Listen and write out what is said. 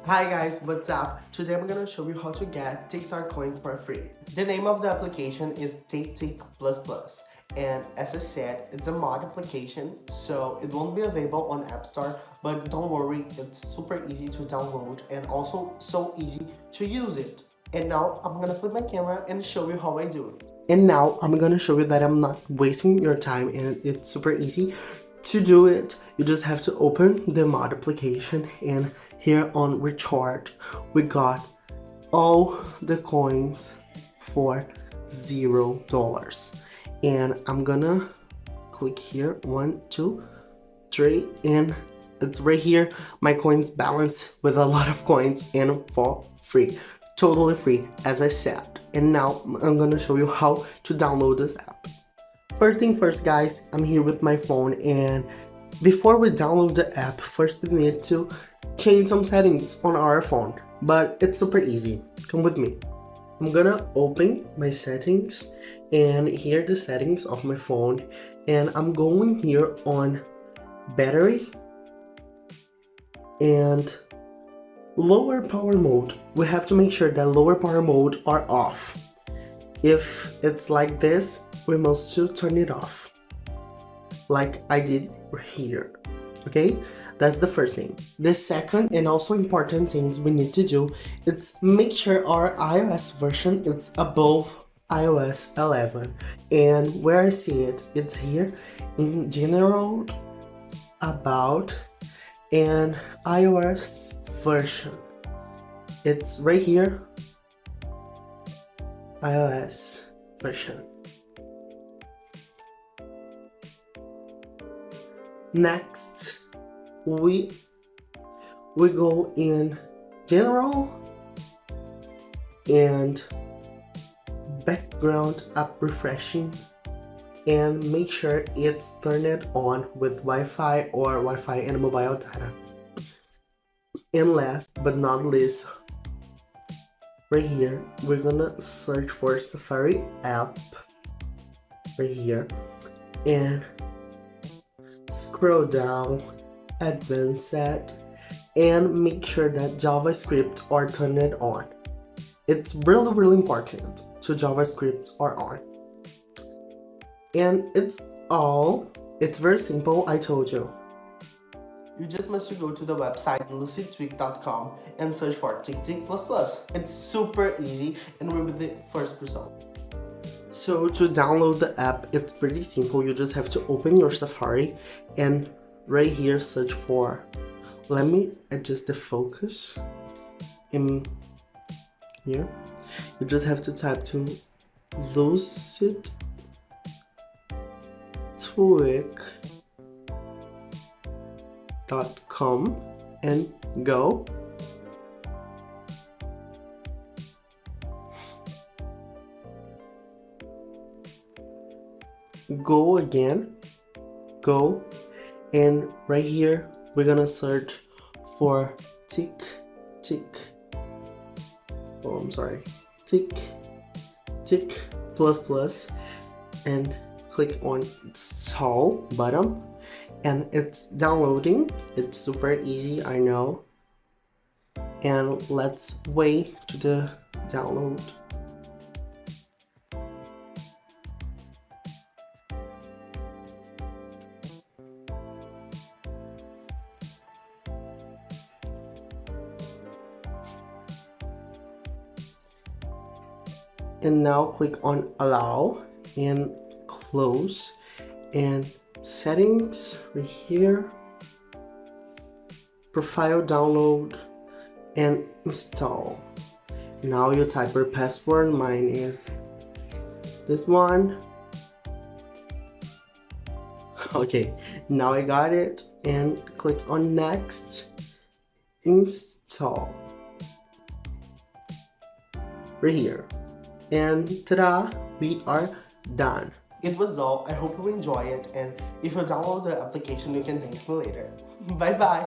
Hi guys, what's up? Today I'm gonna show you how to get TikTok coins for free. The name of the application is TikTok Plus Plus, and as I said, it's a mod application, so it won't be available on App Store, but don't worry, it's super easy to download and also so easy to use it. And now I'm gonna flip my camera and show you how I do it. And now I'm gonna show you that I'm not wasting your time and it's super easy. To do it, you just have to open the mod application, and here on recharge we got all the coins for $0, and I'm gonna click here 1 2 3, and it's right here my coins balance with a lot of coins and for free, totally free as I said. And now I'm gonna show you how to download this app. First thing first guys, I'm here with my phone, and before we download the app, first we need to change some settings on our phone, but it's super easy. Come with me. I'm gonna open my settings, and here are the settings of my phone, and I'm going here on battery and lower power mode. We have to make sure that lower power mode are off. If it's like this, we must turn it off, like I did here. Okay, that's the first thing. The second and also important things we need to do is make sure our iOS version is above iOS 11, and where I see it, it's here in general, about, and iOS version. It's right here, iOS version. Next, we go in general and background app refreshing, and make sure it's turned on with Wi-Fi or Wi-Fi and mobile data. And last but not least, right here, we're gonna search for Safari app right here, and scroll down, advanced set, and make sure that JavaScript are turned on. It's really important to JavaScript are on. And it's very simple, I told you. You just must go to the website lucidtweak.com and search for TikTok++. It's super easy and we're with the first result. So to download the app, it's pretty simple. You just have to open your Safari and right here search for, let me adjust the focus in here. You just have to type to lucidtweak.com and go. Go again, go, and right here we're gonna search for TikTok plus plus, and click on install button, and it's downloading. It's super easy, I know, and let's wait to the download. And now click on allow and close, and settings right here, profile download and install. Now you type your password. Mine is this one. Okay, now I got it, and click on next, install right here. And ta-da, we are done. It was all. I hope you enjoy it, and if you download the application you can thank me later. Bye bye.